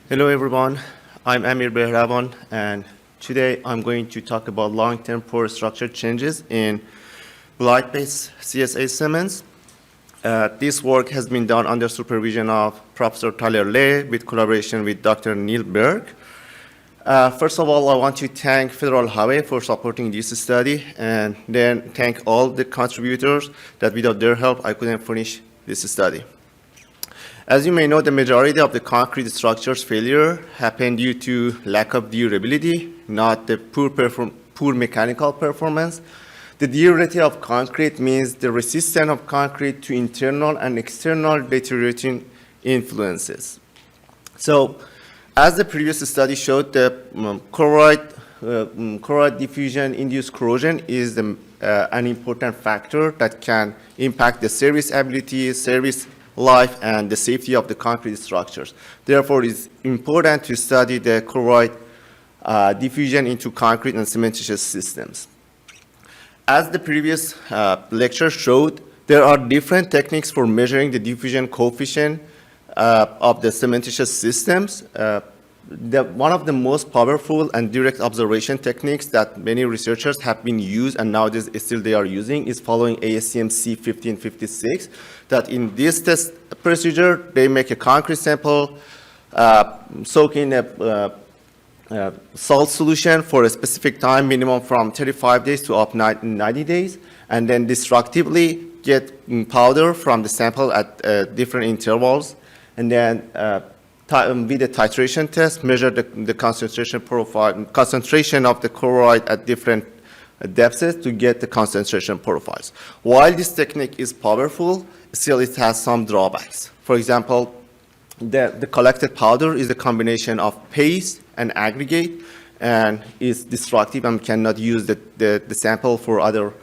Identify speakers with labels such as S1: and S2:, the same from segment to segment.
S1: Hello everyone, I'm Amir Behravan, and today I'm going to talk about long-term pore structure changes in Belite-based CSA cements. This work has been done under supervision of Professor Tyler Lay with collaboration with Dr. Neil Berg. First of all, I want to thank Federal Highway for supporting this study, and then thank all the contributors that without their help, I couldn't finish this study. As you may know, the majority of the concrete structures failure happened due to lack of durability, not the poor mechanical performance. The durability of concrete means the resistance of concrete to internal and external deteriorating influences. So, as the previous study showed, the chloride diffusion-induced corrosion is an important factor that can impact the service ability, service life, and the safety of the concrete structures. Therefore, it is important to study the chloride diffusion into concrete and cementitious systems. As the previous lecture showed, there are different techniques for measuring the diffusion coefficient of the cementitious systems. One of the most powerful and direct observation techniques that many researchers have been used and nowadays still they are using is following ASTM C1556, that in this test procedure, they make a concrete sample, soak in a salt solution for a specific time, minimum from 35 days to up 90 days, and then destructively get powder from the sample at different intervals, and then with a titration test, measure the concentration profile, concentration of the chloride at different depths to get the concentration profiles. While this technique is powerful, still it has some drawbacks. For example, the collected powder is a combination of paste and aggregate, and is destructive and cannot use the sample for other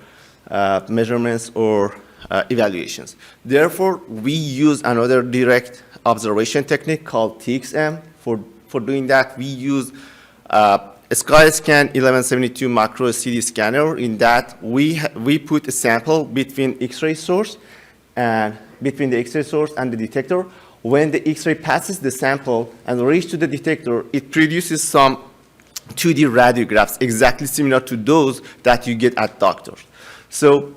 S1: measurements or evaluations. Therefore, we use another direct observation technique called TXM. For doing that, we use a SkyScan 1172 macro CD scanner. In that, we put a sample between X-ray source and between the X-ray source and the detector. When the X-ray passes the sample and reaches to the detector, it produces some 2D radiographs exactly similar to those that you get at doctors. So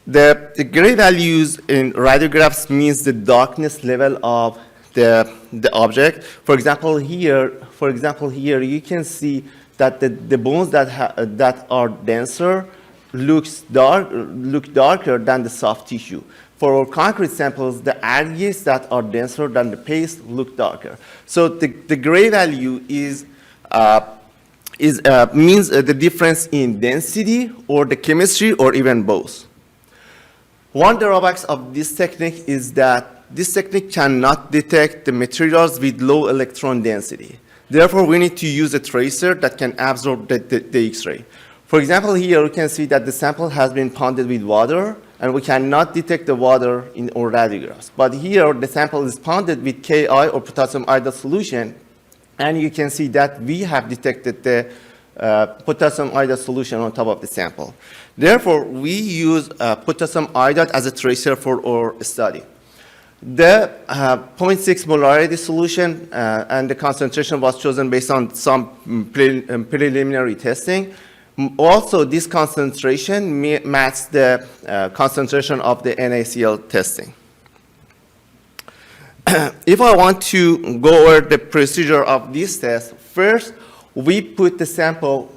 S1: the gray values in radiographs means the darkness level of the object. For example, here you can see that the bones that are denser look darker than the soft tissue. For our concrete samples, the aggregates that are denser than the paste look darker. So the gray value means the difference in density or the chemistry or even both. One drawback of this technique is that this technique cannot detect the materials with low electron density. Therefore, we need to use a tracer that can absorb the X-ray. For example, here you can see that the sample has been ponded with water, and we cannot detect the water in our radiographs. But here, the sample is ponded with Ki or potassium iodide solution, and you can see that we have detected the potassium iodide solution on top of the sample. Therefore, we use potassium iodide as a tracer for our study. The 0.6 molarity solution and the concentration was chosen based on some preliminary testing. Also, this concentration matches the concentration of the NaCl testing. If I want to go over the procedure of this test, first we put the sample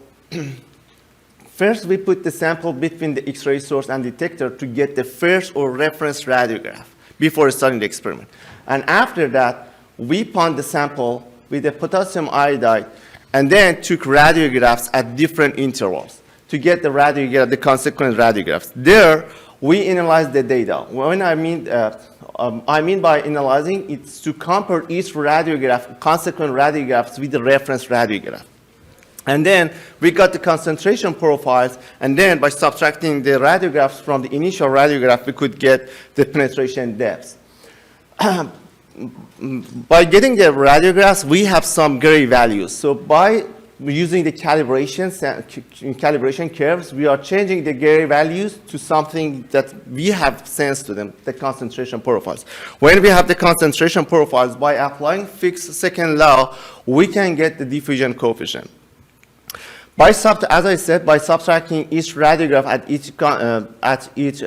S1: between the X-ray source and detector to get the first or reference radiograph before starting the experiment. And after that, we pond the sample with the potassium iodide and then took radiographs at different intervals to get the consequent radiographs. There, we analyze the data. When I mean by analyzing, it's to compare each radiograph, consequent radiographs with the reference radiograph. And then we got the concentration profiles, and then by subtracting the radiographs from the initial radiograph, we could get the penetration depths. By getting the radiographs, we have some gray values. So by using the calibration curves, we are changing the Gary values to something that we have sensed to them, the concentration profiles. When we have the concentration profiles, by applying Fick's second law, we can get the diffusion coefficient. As I said, by subtracting each radiograph at each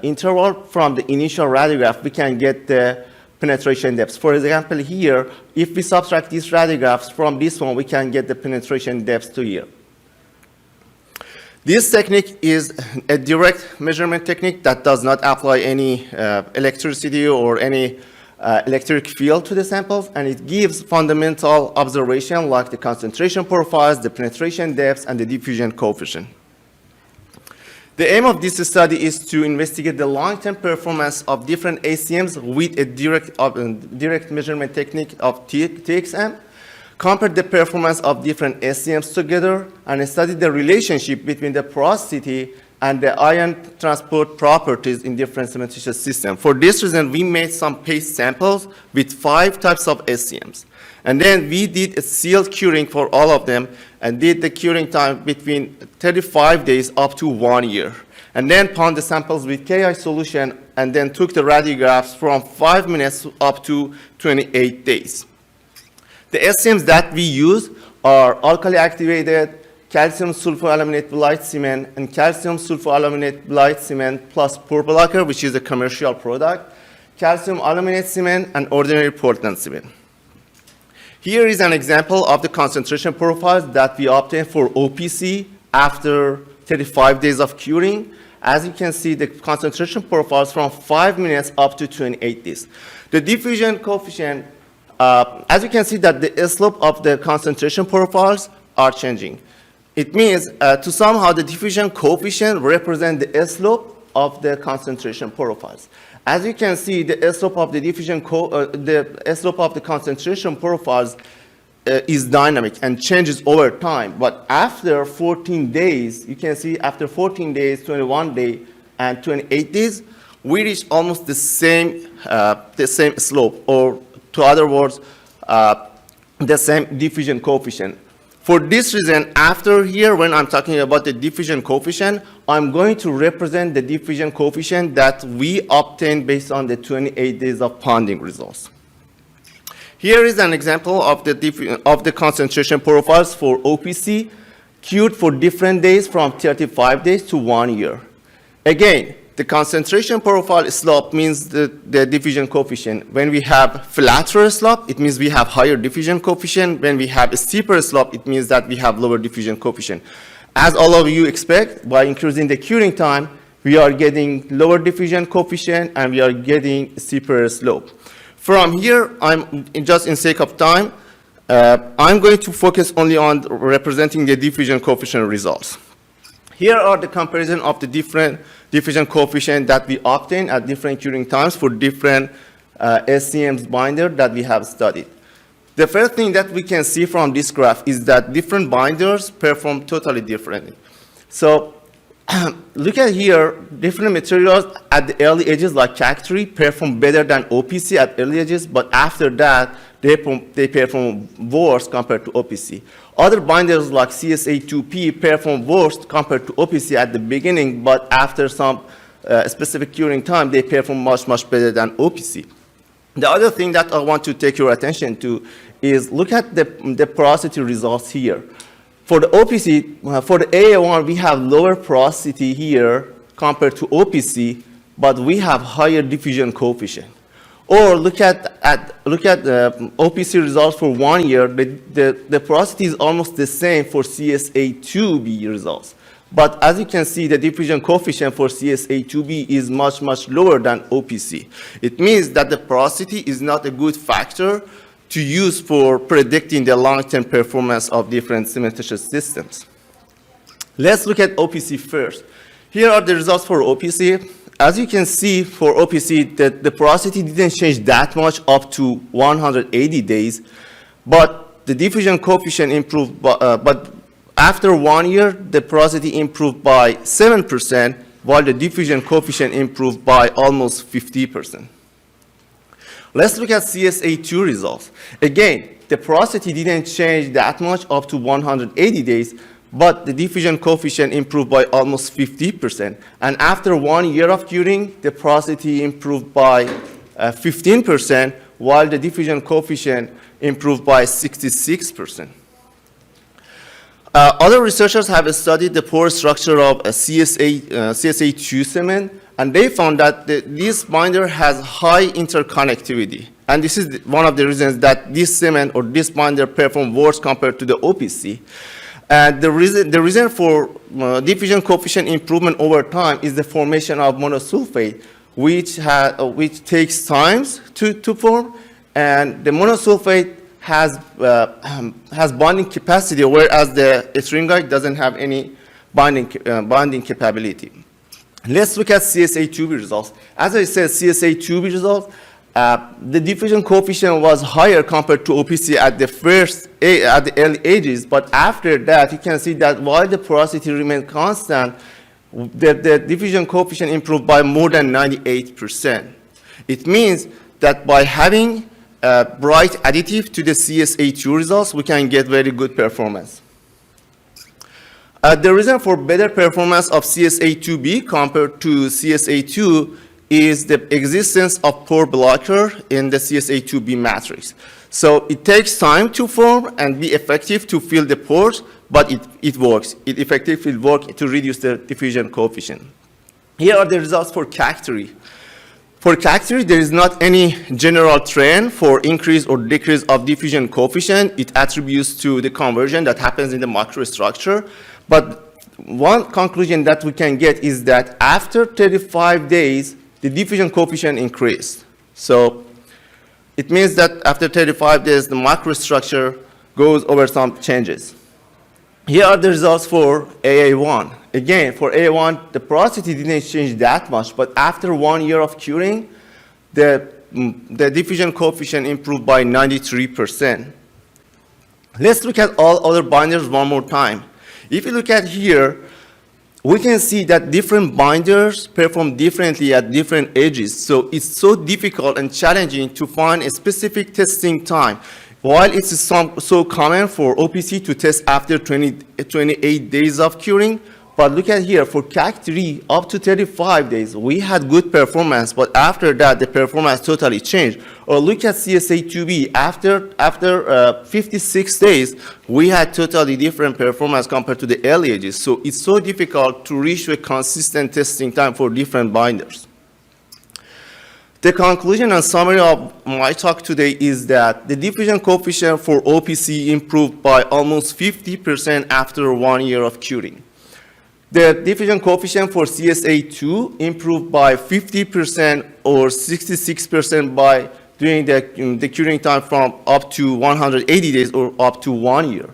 S1: interval from the initial radiograph, we can get the penetration depths. For example, here, if we subtract these radiographs from this one, we can get the penetration depths to here. This technique is a direct measurement technique that does not apply any electricity or any electric field to the samples, and it gives fundamental observation like the concentration profiles, the penetration depths, and the diffusion coefficient. The aim of this study is to investigate the long-term performance of different ACMs with a direct measurement technique of TXM, compare the performance of different ACMs together, and study the relationship between the porosity and the ion transport properties in different cementitious systems. For this reason, we made some paste samples with 5 types of SCMs. And then we did a sealed curing for all of them and did the curing time between 35 days up to 1 year. And then pound the samples with KI solution and then took the radiographs from 5 minutes up to 28 days. The SCMs that we use are alkali activated, calcium sulfoaluminate Belite cement, and calcium sulfoaluminate Belite cement plus Pore blocker, which is a commercial product, calcium aluminate cement, and ordinary Portland cement. Here is an example of the concentration profiles that we obtained for OPC after 35 days of curing. As you can see, the concentration profiles from 5 minutes up to 28 days. The diffusion coefficient, as you can see that the slope of the concentration profiles are changing. It means to somehow the diffusion coefficient represent the slope of the concentration profiles. As you can see, the slope of the slope of the concentration profiles is dynamic and changes over time. But after 14 days, you can see after 14 days, 21 days, and 28 days, we reach almost the same slope, or to other words, the same diffusion coefficient. For this reason, after here, when I'm talking about the diffusion coefficient, I'm going to represent the diffusion coefficient that we obtained based on the 28 days of ponding results. Here is an example of the concentration profiles for OPC, cured for different days from 35 days to 1 year. Again, the concentration profile slope means the diffusion coefficient. When we have flatter slope, it means we have higher diffusion coefficient. When we have a steeper slope, it means that we have lower diffusion coefficient. As all of you expect, by increasing the curing time, we are getting lower diffusion coefficient and we are getting steeper slope. From here, just in sake of time, I'm going to focus only on representing the diffusion coefficient results. Here are the comparison of the different diffusion coefficient that we obtain at different curing times for different SCMs binder that we have studied. The first thing that we can see from this graph is that different binders perform totally differently. So look at here, different materials at the early edges like CAC3 perform better than OPC at early edges, but after that, they perform worse compared to OPC. Other binders like CSA2P perform worse compared to OPC at the beginning, but after some specific curing time, they perform much, much better than OPC. The other thing that I want to take your attention to is look at the porosity results here. For the OPC, for the AA1, we have lower porosity here compared to OPC, but we have higher diffusion coefficient. Or look at the OPC results for 1 year. The porosity is almost the same for CSA2B results. But as you can see, the diffusion coefficient for CSA2B is much, much lower than OPC. It means that the porosity is not a good factor to use for predicting the long-term performance of different cementitious systems. Let's look at OPC first. Here are the results for OPC. As you can see, for OPC, the porosity didn't change that much up to 180 days, but the diffusion coefficient improved, but after 1 year, the porosity improved by 7%, while the diffusion coefficient improved by almost 50%. Let's look at CSA2 results. Again, the porosity didn't change that much up to 180 days, but the diffusion coefficient improved by almost 50%. And after 1 year of curing, the porosity improved by 15%, while the diffusion coefficient improved by 66%. Other researchers have studied the pore structure of a CSA2 cement, and they found that this binder has high interconnectivity. And this is one of the reasons that this cement or this binder performs worse compared to the OPC. The reason for diffusion coefficient improvement over time is the formation of monosulfate, which takes time to form, and the monosulfate has bonding capacity, whereas the ethringite doesn't have any bonding capability. Let's look at CSA2B results. As I said, CSA2B results, the diffusion coefficient was higher compared to OPC at the early ages, but after that, you can see that while the porosity remained constant, the diffusion coefficient improved by more than 98%. It means that by having bright additive to the CSA2 results, we can get very good performance. The reason for better performance of CSA2B compared to CSA2 is the existence of pore blocker in the CSA2B matrix. So it takes time to form and be effective to fill the pores, but it works. It effectively works to reduce the diffusion coefficient. Here are the results for CAC3. For CAC3, there is not any general trend for increase or decrease of diffusion coefficient. It attributes to the conversion that happens in the microstructure. But one conclusion that we can get is that after 35 days, the diffusion coefficient increased. So it means that after 35 days, the microstructure goes over some changes. Here are the results for AA1. Again, for AA1, the porosity didn't change that much, but after 1 year of curing, the diffusion coefficient improved by 93%. Let's look at all other binders one more time. If you look at here, we can see that different binders perform differently at different ages. So it's so difficult and challenging to find a specific testing time. While it's so common for OPC to test after 28 days of curing, but look at here, for CAC3, up to 35 days, we had good performance, but after that, the performance totally changed. Or look at CSA2B, after 56 days, we had totally different performance compared to the early ages. So it's so difficult to reach a consistent testing time for different binders. The conclusion and summary of my talk today is that the diffusion coefficient for OPC improved by almost 50% after 1 year of curing. The diffusion coefficient for CSA2 improved by 50% or 66% by during the curing time from up to 180 days or up to 1 year.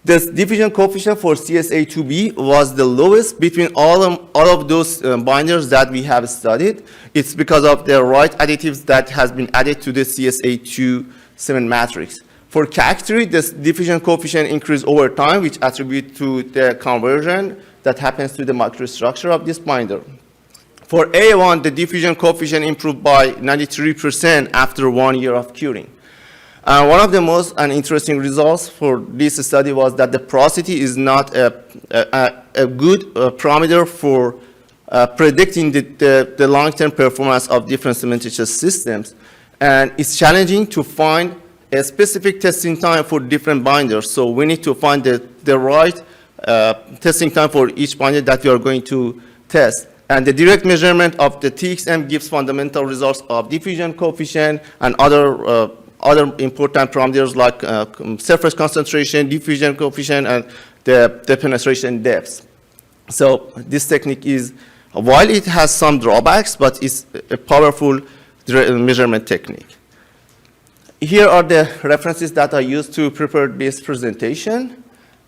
S1: The diffusion coefficient for CSA2B was the lowest between all of those binders that we have studied. It's because of the right additives that has been added to the CSA2 cement matrix. For CAC3, the diffusion coefficient increased over time, which attribute to the conversion that happens to the microstructure of this binder. For A1, the diffusion coefficient improved by 93% after 1 year of curing. One of the most interesting results for this study was that the porosity is not a good parameter for predicting the long-term performance of different cementitious systems. And it's challenging to find a specific testing time for different binders. So we need to find the right testing time for each binder that you are going to test. And the direct measurement of the TXM gives fundamental results of diffusion coefficient and other important parameters like surface concentration, diffusion coefficient, and the penetration depths. So this technique is, while it has some drawbacks, but it's a powerful measurement technique. Here are the references that I used to prepare this presentation.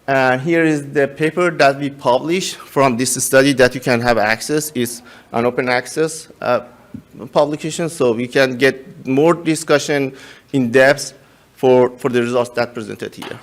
S1: And here is the paper that we published from this study that you can have access. It's an open access publication, so we can get more discussion in depth for the results that presented here.